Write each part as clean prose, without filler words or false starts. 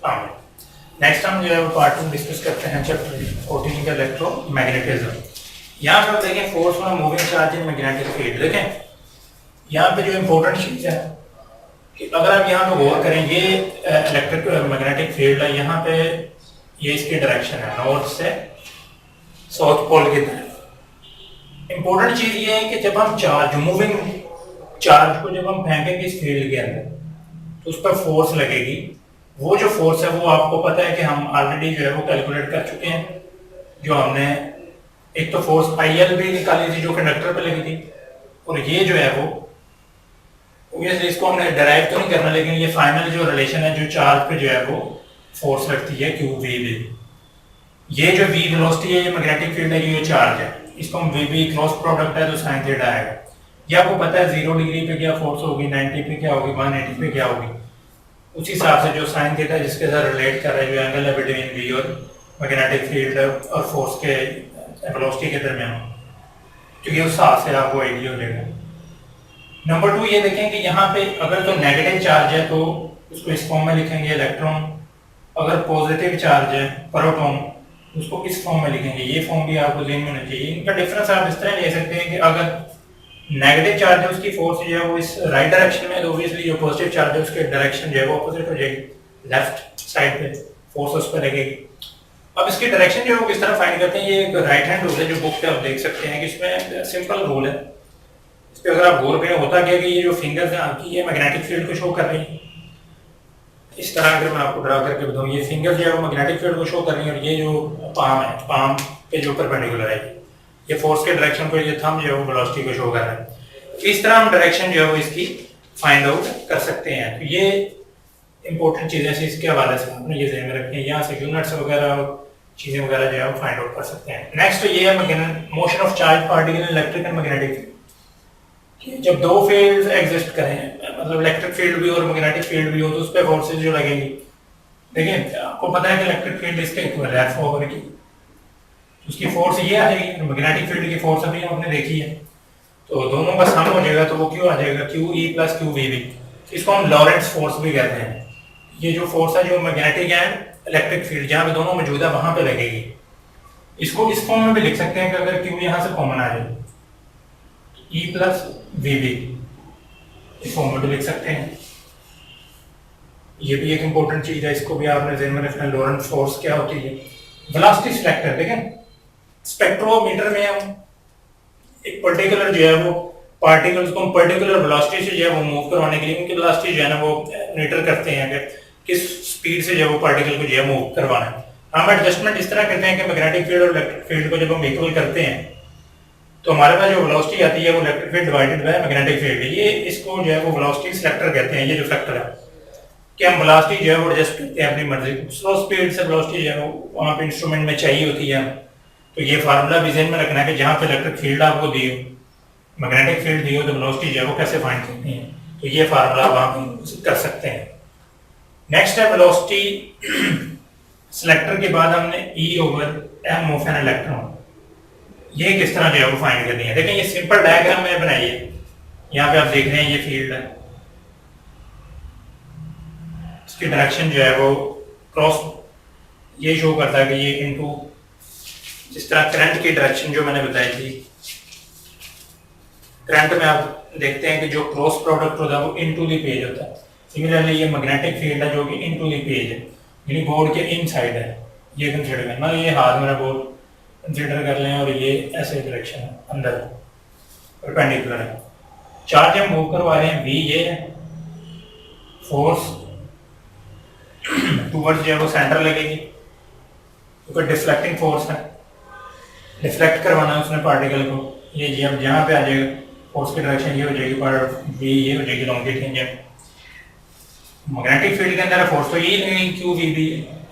Next हम जो है वो पार्ट 2 डिस्कस करते हैं चैप्टर 14 का इलेक्ट्रोमैग्नेटिज्म। यहाँ पे आप देखें force on moving charge in magnetic field. देखें यहाँ पे जो इम्पोर्टेंट चीज़ है कि अगर आप यहाँ पे गौर करें, ये इलेक्ट्रिक मैग्नेटिक फील्ड है, यहाँ पे ये इसकी डायरेक्शन है नॉर्थ से साउथ पोल की तरफ। इम्पोर्टेंट चीज़ ये है कि जब हम चार्ज मूविंग चार्ज को जब हम फेंकेंगे इस फील्ड के अंदर तो उस पर फोर्स लगेगी। वो जो फोर्स है वो आपको पता है कि हम ऑलरेडी जो है वो कैलकुलेट कर चुके हैं। जो हमने एक तो फोर्स IL भी निकाली थी जो कंडक्टर पे लगी थी, और ये जो है वो ऑब्वियसली इसको हमने डेराइव तो नहीं करना, लेकिन ये फाइनल जो रिलेशन है जो चार्ज पे जो है वो फोर्स लगती है QV। ये जो V वेलोसिटी है, ये मैग्नेटिक फील्ड है, ये चार्ज है, इसको हम VV क्रॉस प्रोडक्ट है तो साइन थीटा आएगा। ये आपको पता है 0 डिग्री पे क्या फोर्स होगी, 90 पे क्या होगी, 180 पे क्या होगी। उसी हिसाब से जो साइन थीटा जिसके साथ रिलेट कर रहा है जो एंगल है बिटवीन V और मैग्नेटिक फील्ड और फोर्स के वेलोसिटी के दरमियान, क्योंकि उस हिसाब से आपको आइडिया हो जाएगा। नंबर 2 ये देखें कि यहाँ पे अगर तो नेगेटिव चार्ज है तो उसको इस फॉर्म में लिखेंगे इलेक्ट्रॉन, अगर पॉजिटिव चार्ज है प्रोटॉन उसको इस फॉर्म में लिखेंगे। ये फॉर्म भी आपको ध्यान में होना चाहिए। इनका डिफरेंस आप इस तरह ले सकते हैं कि अगर नेगेटिव चार्ज है उसकी फोर्स जो है वो इस राइट डायरेक्शन में, तो ऑब्वियसली जो पॉजिटिव चार्ज है उसके डायरेक्शन जो है वो ऑपोजिट हो जाएगी, लेफ्ट साइड पे फोर्स उस पर लगेगी। अब इसकी डायरेक्शन जो है वो किस तरह फाइंड करते हैं, ये एक राइट हैंड रूल है जो बुक पे आप देख सकते हैं कि इसमें सिंपल रूल है। इस पे अगर आप गौर करें होता क्या कि ये जो फिंगर्स हैं आपकी ये मैग्नेटिक फील्ड को शो कर रही है। इस तरह अगर मैं आपको ड्रा करके बताऊं, ये फिंगर जो है वो मैग्नेटिक फील्ड को शो कर रही है, और ये जो पाम है, पाम पे जो परपेंडिकुलर है ये फोर्स के डायरेक्शन को, ये थंब जो है वो वेलोसिटी को शो कर रहा है। इस तरह हम डायरेक्शन जो है वो इसकी फाइंड आउट कर सकते हैं। तो ये इंपॉर्टेंट चीजें से इसके हवाले से आपने ये ध्यान में रखनी है। यहाँ से यूनिट्स वगैरह और चीजें वगैरह जो है वो फाइंड आउट कर सकते हैं। नेक्स्ट ये है motion of charge particle in electric and magnetic field. जब दो फील्ड्स एग्जिस्ट करें, मतलब इलेक्ट्रिक फील्ड भी और मैग्नेटिक फील्ड भी हो, तो उस पर फोर्सेज जो लगेंगी, देखिए आपको पता है कि इलेक्ट्रिक फील्ड इसके इक्वल है F ओवर की, उसकी फोर्स ये आ जाएगी। मैग्नेटिक फील्ड की फोर्स अभी आपने देखी है, तो दोनों का सम हो जाएगा तो वो क्यों आ जाएगा QE प्लस QVB। इसको हम लॉरेंट्ज फोर्स भी कहते हैं। ये जो फोर्स है जो मैग्नेटिक एंड इलेक्ट्रिक फील्ड जहाँ पे दोनों मौजूद है वहां पे लगेगी। इसको इस फॉर्म में भी लिख सकते हैं कि अगर Q यहाँ से कॉमन आ जाए E प्लस VB, इस फॉर्म में भी लिख सकते हैं। ये भी एक इंपॉर्टेंट चीज है, इसको भी आपने ध्यान में रखना। लॉरेंट्ज फोर्स क्या होती है। वेलोसिटी सिलेक्टर देखें, स्पेक्ट्रोमीटर में हम एक पर्टिकुलर जो है वो पार्टिकल्स को हम पर्टिकुलर वेलोसिटी से जो है वो मूव करवाने के लिए उनकी वेलोसिटी जो है ना वो मीटर करते हैं कि किस स्पीड से जो है वो पार्टिकल को जो है मूव करवाना है। हम एडजस्टमेंट इस तरह करते हैं कि मैग्नेटिक फील्ड और इलेक्ट्रिक फील्ड को जब हम इक्वल करते हैं तो हमारे पास जो वेलोसिटी आती है वो electric field divided by magnetic field. ये इसको जो है वो वेलोसिटी सिलेक्टर कहते हैं। ये जो फैक्टर है कि हम वेलोसिटी जो है वो एडजस्ट करते हैं अपनी मर्जी। स्लो स्पीड से वेलोसिटी जो है वो वहाँ पे इंस्ट्रूमेंट में चाहिए होती है। तो ये फार्मूला भी ध्यान में रखना है कि जहाँ पे इलेक्ट्रिक फील्ड आपको दी हो, मैग्नेटिक फील्ड दी हो, तो वेलोसिटी जो है वो कैसे फाइंड करनी है, तो ये फार्मूला आप कर सकते हैं। नेक्स्ट है वेलोसिटी सिलेक्टर के बाद हमने E over m of an electron, ये किस तरह जो है वो फाइंड करनी है। देखिए ये सिंपल डायग्राम में बनाई है। यहाँ पे आप देख रहे हैं ये फील्ड है, इसकी डायरेक्शन जो है वो क्रॉस ये शो करता है कि ये इनटू, जिस तरह करंट की डायरेक्शन जो मैंने बताई थी, करंट में आप देखते हैं कि जो क्रॉस प्रोडक्ट होता है वो इनटू द पेज होता है। सिमिलरली ये मैग्नेटिक फील्ड है जो कि इनटू द पेज है, यानी बोर्ड के इनसाइड है। ये कंसीडर करना, ये हाथ मेरा बोर्ड कंसीडर कर लें और ये ऐसे डायरेक्शन है, अंदर परपेंडिकुलर है। चार्ज हम मूव करवा रहे हैं V, ये है फोर्स टूवर्ड्स जो है वो सेंटर लगेगी क्योंकि डिफ्लेक्टिंग फोर्स है, डिफ्लेक्ट करवाना है उसने पार्टिकल को। ये जी अब यहाँ पे आ जाएगा, फोर्स की डायरेक्शन ये हो जाएगी पर V ये हो जाएगी लॉन्गिट्यूड। मैग्नेटिक फील्ड के अंदर फोर्स तो यही लगेगी QVB।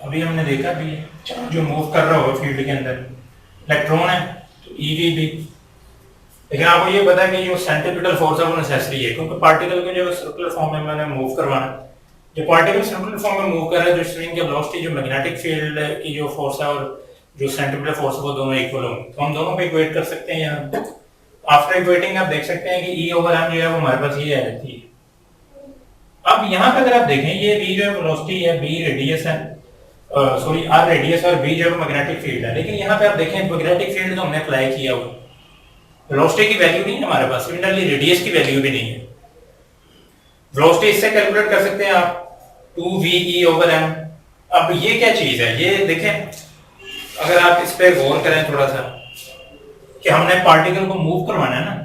अभी हमने देखा भी है चार्ज जो मूव कर रहा होगा फील्ड के अंदर, इलेक्ट्रॉन है तो EVB। लेकिन आपको ये पता है कि जो सेंट्रीपिटल फोर्स है वो नेसेसरी है, क्योंकि पार्टिकल को जो सर्कुलर फॉर्म में मैंने मूव करवाना, जो पार्टिकल सर्कुलर फॉर्म में मूव कर रहा है, जो स्ट्रिंग के वेलोसिटी जो मैग्नेटिक फील्ड की जो फोर्स है और जो सेंट्रीपिटल फोर्स है वो दोनों इक्वल होंगे। तो हम दोनों को इक्वेट कर सकते हैं। यहाँ आफ्टर इक्वेटिंग आप देख सकते हैं कि E ओवर m जो है वो हमारे पास ये आ जाती है अब यहाँ पे अगर आप देखें ये v जो है वेलोसिटी है, b रेडियस है, सॉरी r रेडियस और v जो है मैग्नेटिक फील्ड है। लेकिन यहाँ पे आप देखें मैग्नेटिक फील्ड तो हमने अप्लाई किया हुआ, वेलोसिटी की वैल्यू नहीं है हमारे पास, सिमिलरली रेडियस की वैल्यू भी नहीं है। वेलोसिटी इससे कैलकुलेट कर सकते हैं आप 2ve/m। अब ये क्या चीज है, ये देखें अगर आप इस पे गौर करें थोड़ा सा कि हमने पार्टिकल को मूव करवाना है ना,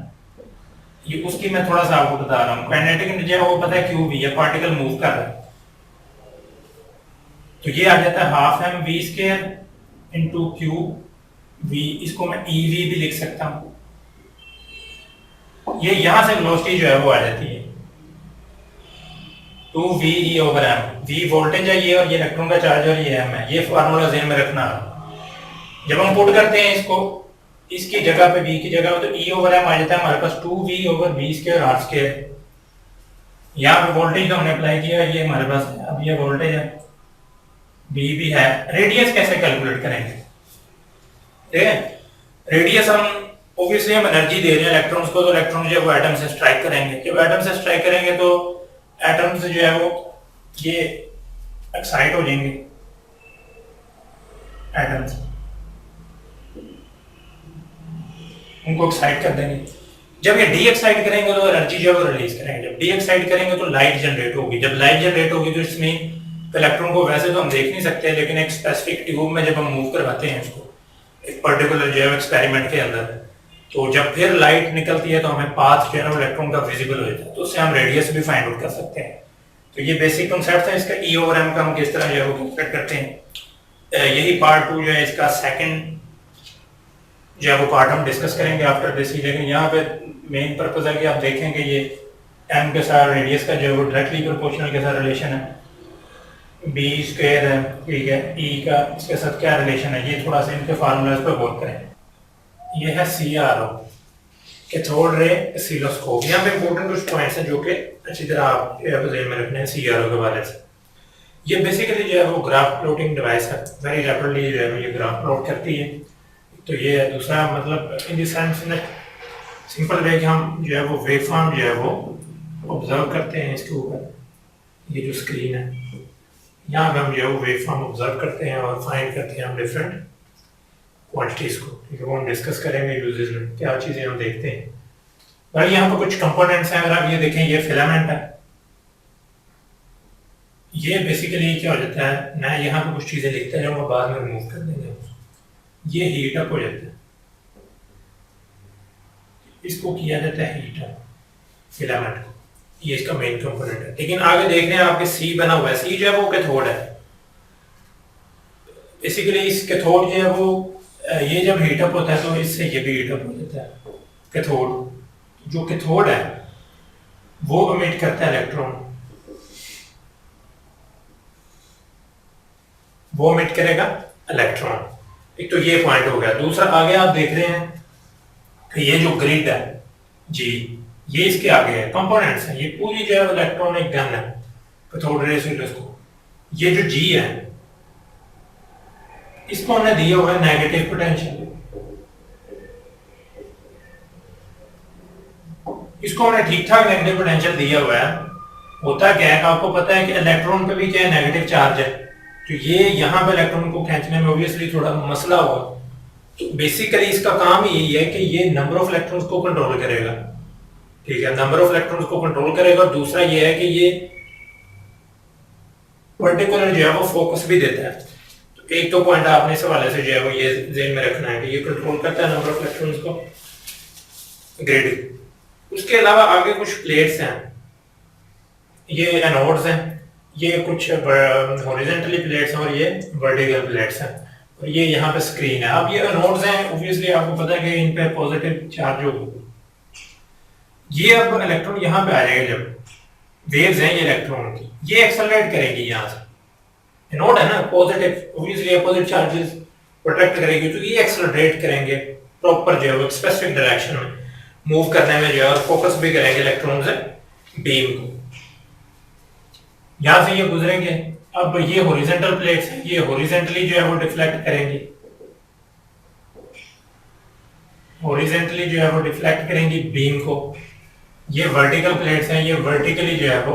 ये उसकी मैं थोड़ा सा आपको बता रहा हूँ। काइनेटिक एनर्जी है वो पता है क्यू वी है, पार्टिकल मूव कर रहा है, तो ये आ जाता है half M V square into Q V, इसको मैं ई वी भी लिख सकता हूँ। ये यहां से वेलोसिटी जो है वो आ जाती है 2ve/m। v वोल्टेज है ये, और ये इलेक्ट्रॉन का चार्ज और ये m है। ये फार्मूला ज़हन में रखना। जब हम पुट करते हैं इसको इसकी जगह पे v की जगह पे, तो e/m आ जाता है हमारे पास 2v/v²r²। यहाँ पे वोल्टेज तो हमने अप्लाई किया, ये हमारे पास है। अब ये वोल्टेज है, v भी है। रेडियस कैसे कैलकुलेट करेंगे, ठीक है? रेडियस हम ऑब्वियसली हम एनर्जी दे रहे हैं इलेक्ट्रॉन्स को, तो इलेक्ट्रॉन जो है वो एटम से स्ट्राइक करेंगे। जब एटम से स्ट्राइक करेंगे तो एटम्स जो है वो ये एक्साइट हो जाएंगे, एटम्स उनको एक्साइट कर देंगे। जब ये डी एक्साइट करेंगे तो एनर्जी जो है वो रिलीज करेंगे। जब डी एक्साइट करेंगे तो लाइट जनरेट होगी। जब लाइट जनरेट होगी तो इसमें इलेक्ट्रॉन को वैसे तो हम देख नहीं सकते, लेकिन एक स्पेसिफिक ट्यूब में जब हम मूव करवाते हैं इसको एक पर्टिकुलर जो है एक्सपेरिमेंट के अंदर, तो जब फिर लाइट निकलती है तो हमें पाथ जो है ना इलेक्ट्रॉन का विजिबल हो जाता है, तो उससे हम रेडियस भी फाइंड आउट कर सकते हैं। तो ये बेसिक कॉन्सेप्ट है इसका। e/m का हम किस तरह जो है वो कैलकुलेट करते हैं, यही पार्ट 2 जो है इसका सेकंड जो है वो पार्ट हम डिस्कस करेंगे आफ्टर दिस। लेकिन यहाँ पे मेन पर्पस है कि आप देखेंगे ये m के साथ रेडियस का जो है वो डायरेक्टली प्रोपोर्शनल के साथ रिलेशन है, b² है, ठीक है, e का इसके साथ क्या रिलेशन है, ये थोड़ा सा इनके फार्मूलाज पर गौर करें। ये है CRO, कैथोड रे ऑसिलोस्कोप। यहाँ पे इंपॉर्टेंट कुछ पॉइंट्स हैं जो कि अच्छी तरह आप ध्यान में रखने हैं CRO के बारे से। ये बेसिकली जो है वो ग्राफ प्लॉटिंग डिवाइस है, वेरी रैपिडली जो है ये ग्राफ प्लॉट करती है। तो ये है दूसरा मतलब in the sense in simple way कि हम जो है वो वेवफॉर्म जो है वो ऑब्जर्व करते हैं इसके ऊपर, ये जो स्क्रीन है यहाँ पे हम जो है वो वेवफॉर्म ऑब्जर्व करते हैं और फाइंड करते हैं हम डिफरेंट क्वांटिटीज को, ठीक है? वो हम डिस्कस करेंगे यूजेस में क्या चीजें हम देखते हैं। और यहाँ पे कुछ कंपोनेंट्स हैं, अगर आप ये देखें ये फिलामेंट है, ये बेसिकली क्या हो जाता है, मैं यहाँ पे कुछ चीजें लिखता जाऊंगा, बाद में रिमूव कर देंगे। ये हीट अप हो जाता है, इसको किया जाता है हीट अप फिलामेंट को, ये इसका मेन कंपोनेंट है। लेकिन आगे देख रहे हैं आपके सी बना हुआ है, सी जो है वो कैथोड है। बेसिकली इस कैथोड जो है वो ये जब हीटअप होता है तो इससे ये भी हीटअप हो जाता है। कैथोड जो कैथोड है वो एमिट करता है इलेक्ट्रॉन, वो एमिट करेगा इलेक्ट्रॉन। एक तो ये पॉइंट हो गया। दूसरा आगे आप देख रहे हैं कि ये जो ग्रिड है जी, ये इसके आगे है, कंपोनेंट्स हैं, ये पूरी जो है इलेक्ट्रॉनिक गन है कैथोड रे ऑसिलोस्कोप। ये जो जी है इसको हमने दिया हुआ है नेगेटिव पोटेंशियल, इसको हमने ठीक ठाक नेगेटिव पोटेंशियल दिया हुआ है। होता क्या है आपको पता है कि इलेक्ट्रॉन पे भी क्या है, नेगेटिव चार्ज है, तो ये यहाँ पे इलेक्ट्रॉन को खींचने में ऑब्वियसली थोड़ा मसला होगा। तो बेसिकली इसका काम ही यही है कि ये नंबर ऑफ इलेक्ट्रॉन्स को कंट्रोल करेगा, ठीक है, नंबर ऑफ इलेक्ट्रॉन्स को कंट्रोल करेगा। और दूसरा ये है कि ये पर्टिकुलर जो है वो फोकस भी देता है। तो एक तो पॉइंट आपने इस हवाले से जो है वो ये ध्यान में रखना है कि ये कंट्रोल करता है नंबर ऑफ इलेक्ट्रॉन्स को, ग्रिड। उसके अलावा आगे कुछ प्लेट्स हैं, ये एनोड्स हैं, ये कुछ हॉरिजॉन्टली प्लेट्स हैं और ये वर्टिकल प्लेट्स हैं, और ये यहाँ पे स्क्रीन है। अब ये एनोड्स हैं, ऑब्वियसली आपको पता है कि इन पे पॉजिटिव चार्ज होगा। ये अब इलेक्ट्रॉन यहाँ पे आ जाएगा, जब वेव्स हैं ये इलेक्ट्रॉन की, ये एक्सेलरेट करेंगी यहाँ से, एनोड है ना positive, obviously opposite charges protect करेंगे, तो ये एक्सेलरेट करेंगे प्रॉपर जो है स्पेसिफिक डायरेक्शन में मूव करने में जो है, और फोकस भी करेंगे इलेक्ट्रॉन से बीम को, यहां से ये गुजरेंगे। अब ये हॉरिजॉन्टल प्लेट्स हैं, ये हॉरिजॉन्टली जो है वो डिफ्लेक्ट करेंगी, हॉरिजॉन्टली जो है वो डिफ्लेक्ट करेंगी बीम को। ये वर्टिकल प्लेट्स हैं, ये वर्टिकली जो है वो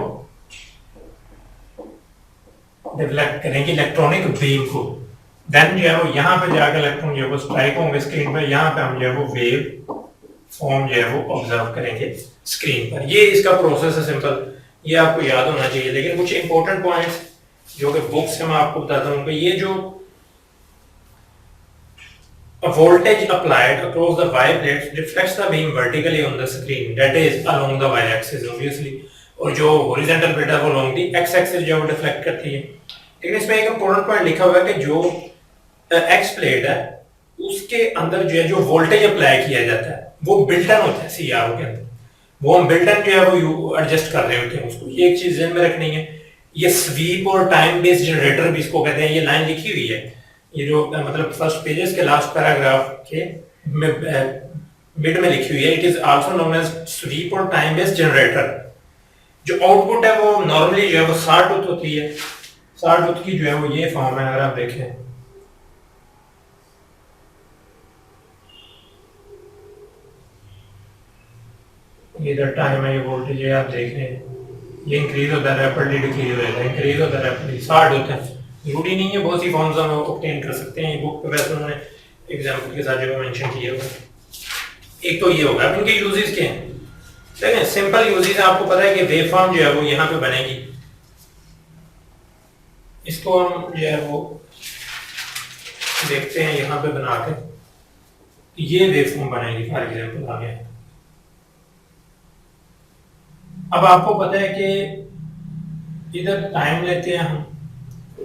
डिफ्लेक्ट करेंगे इलेक्ट्रॉनिक बीम को, देन जो है वो यहाँ पे जाकर इलेक्ट्रॉन जो है वो स्ट्राइक होंगे स्क्रीन पर, यहाँ पे हम जो है वो वेव फॉर्म जो है वो ऑब्जर्व करेंगे स्क्रीन पर। ये इसका प्रोसेस है सिंपल, ये आपको याद होना चाहिए। लेकिन कुछ इंपॉर्टेंट पॉइंट्स जो कि बुक्स से मैं आपको बताता हूँ कि ये जो voltage applied across the y plates reflects the beam vertically on the screen, that is along the y axis obviously, और जो horizontal plate है वो along the x axis जो है वो डिफ्लेक्ट करती है। लेकिन इसमें एक इंपॉर्टेंट पॉइंट लिखा हुआ है कि जो x प्लेट है उसके अंदर जो है जो वोल्टेज अप्लाई किया जाता है वो बिल्ट इन होता है CRO के अंदर, वो हम बिल्ट इन जो है वो एडजस्ट कर रहे होते हैं उसको। ये एक चीज ध्यान में रखनी है। ये स्वीप और टाइम बेस्ड जनरेटर भी इसको कहते हैं। ये लाइन लिखी हुई है, ये जो मतलब फर्स्ट पेजेस के लास्ट पैराग्राफ के मिड में लिखी हुई है, it is also known as sweep और टाइम बेस्ड जनरेटर। जो आउटपुट है वो नॉर्मली जो है वो 60 वोल्ट होती है। 60 वोल्ट की जो है वो ये फॉर्म है, अगर आप देखें इधर टाइम है, ये वोल्टेज है आप देख रहे हैं, ये इंक्रीज होता है रैपिडली, डिक्रीज हो जाता है, इंक्रीज होता है रैपिडली, 60 होता है। जरूरी नहीं है, बहुत सी फॉर्म्स हम ऑब्टेन कर सकते हैं। ये बुक पे वैसे उन्होंने एग्जांपल के साथ जो मेंशन किया हुआ है। एक तो ये होगा। अब इनके यूजेस क्या हैं? देखिए सिंपल यूजेस है, आपको पता है कि वेव फॉर्म जो है वो यहाँ पे बनेगी, इसको हम जो है वो देखते हैं यहाँ पे बना के, ये वेव फॉर्म बनेगी फॉर एग्जांपल आ गया। अब आपको पता है कि इधर टाइम लेते हैं हम,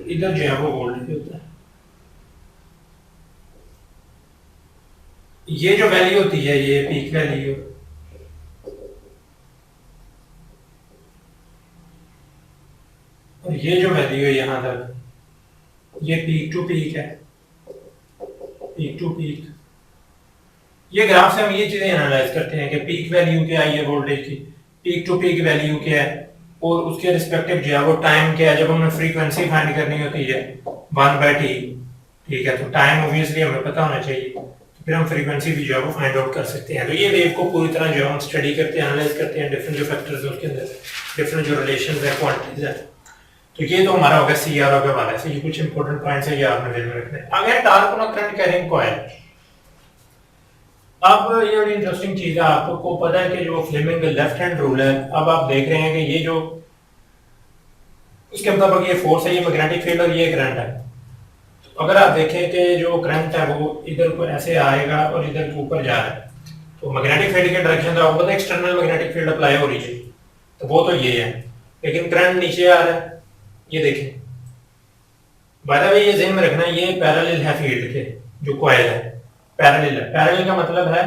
इधर जो है वो वोल्टेज होता है। ये जो वैल्यू होती है ये पीक वैल्यू, और ये जो वैल्यू है यहां तक ये पीक टू पीक है, पीक टू पीक। ये ग्राफ से हम ये चीजें एनालाइज करते हैं कि पीक वैल्यू क्या है ये वोल्टेज की, पीक टू पीक वैल्यू क्या है, और उसके रिस्पेक्टिव जो है वो टाइम क्या है जब हमें फ्रीक्वेंसी फाइंड करनी होती है 1/t। ठीक है, तो टाइम ऑब्वियसली हमें पता होना चाहिए, तो फिर हम फ्रीक्वेंसी भी जो है वो फाइंड आउट कर सकते हैं। तो ये वेव को पूरी तरह जो है हम स्टडी करते हैं, एनालाइज करते हैं, डिफरेंट जो फैक्टर्स हैं उसके अंदर, डिफरेंट जो रिलेशंस है, क्वांटिटीज है। तो ये तो हमारा होगा CRO के हवाले से। ये कुछ इंपॉर्टेंट पॉइंट्स है, ये आपने ध्यान में रखना है। आगे torque on current carrying coil. अब ये बड़ी इंटरेस्टिंग चीज है, आपको पता है कि जो फ्लेमिंग लेफ्ट हैंड रूल है, अब आप देख रहे हैं कि ये जो इसके मुताबिक ये फोर्स है, ये मैग्नेटिक फील्ड और ये करंट है। तो अगर आप देखें कि जो करंट है वो इधर को ऐसे आएगा और इधर के ऊपर जा रहा है, तो मैग्नेटिक फील्ड के डायरेक्शन तो आपको पता है एक्सटर्नल मैग्नेटिक फील्ड अप्लाई हो रही है, तो वो तो ये है। लेकिन करंट नीचे आ रहा है, ये देखें। बाय द वे ये ध्यान में रखना, ये पैरेलल है फील्ड के, जो कॉइल है पैरेलल है। पैरेलल का मतलब है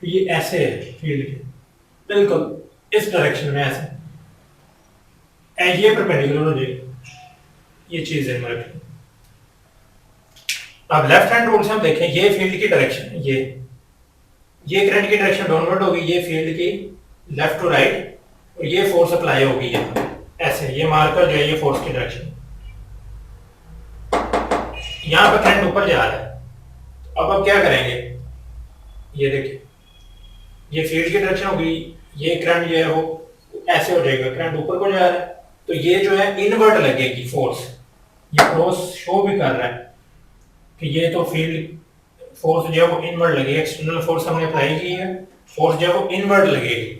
कि ये ऐसे है फील्ड के, बिल्कुल इस डायरेक्शन में ऐसे, ये परपेंडिकुलर हो जाएगी, ये चीज है मेरे। अब लेफ्ट हैंड रूल से हम देखें, ये फील्ड की डायरेक्शन है, ये करंट की डायरेक्शन डाउनवर्ड होगी, ये फील्ड की लेफ्ट टू राइट, और ये फोर्स अप्लाई होगी यहाँ ऐसे, ये मार्कर जो है ये फोर्स की डायरेक्शन। यहाँ पर करंट ऊपर जा रहा है, अब आप क्या करेंगे, ये देखिए ये फील्ड की डायरेक्शन होगी, ये करंट जो है वो ऐसे हो जाएगा, करंट ऊपर को जा रहा है, तो ये जो है इनवर्ट लगेगी फोर्स। ये फोर्स शो भी कर रहा है कि ये तो फील्ड फोर्स जो है वो इनवर्ट लगेगी, एक्सटर्नल फोर्स हमने अप्लाई की है, फोर्स जो है वो इनवर्ट लगेगी।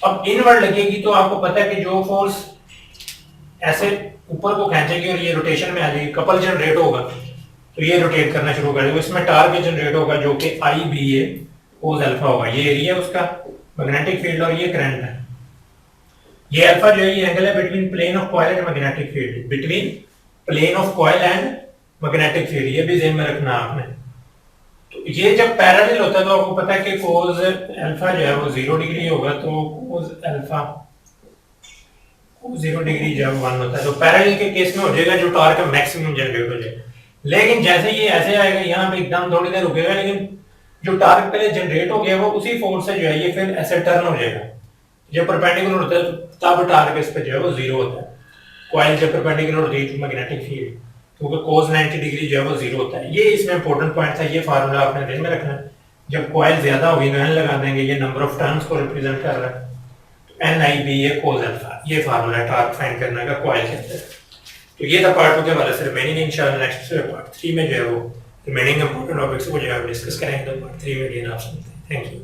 अब इनवर्ट लगेगी तो आपको पता है कि जो फोर्स ऐसे ऊपर को खींचेगी और ये रोटेशन में आ जाएगी, कपल जनरेट होगा, तो ये रोटेट करना शुरू कर देगा, इसमें टार्क जनरेट होगा जो कि IBA कोस अल्फा होगा। ये एरिया उसका मैग्नेटिक फील्ड और ये करंट है। ये अल्फा जो है ये एंगल है between plane of coil and magnetic field, between plane of coil and magnetic field, ये भी ध्यान में रखना आपने। तो ये जब पैरेलल होता है तो आपको पता है कि कोस अल्फा जो है वो 0 डिग्री होगा, तो कोस अल्फा 0 डिग्री जो है 1 होता है। तो पैरेलल के केस में हो जाएगा जो टॉर्क मैक्सिमम जनरेट हो जाएगा। लेकिन जैसे ये ऐसे आएगा यहाँ पे एकदम थोड़ी देर रुकेगा, लेकिन जो टार्क पहले जनरेट हो गया वो उसी फोर्स से जो है ये फिर ऐसे टर्न हो जाएगा। जब परपेंडिकुलर होता है तब टार्क इस पे जो है वो 0 होता है। कॉइल जब परपेंडिकुलर होती है टू मैग्नेटिक फील्ड, क्योंकि cos 90 डिग्री जो है वो 0 होता है। ये इसमें इंपॉर्टेंट पॉइंट था, ये फार्मूला आपने ध्यान में रखना है। जब कॉइल ज्यादा होगी तो n लगा देंगे, ये नंबर ऑफ टर्न्स को रिप्रेजेंट कर रहा है, NIBA cos अल्फा, ये फार्मूला टॉर्क फाइंड करने का कॉइल के अंदर। तो ये था पार्ट 2 के हवाले से। रिमेनिंग इंशाल्लाह नेक्स्ट पार्ट 3 में जो है वो रिमेनिंग इंपॉर्टेंट टॉपिक्स को जो है डिस्कस करेंगे। तो पार्ट 3 में आप सुनते हैं। Thank you.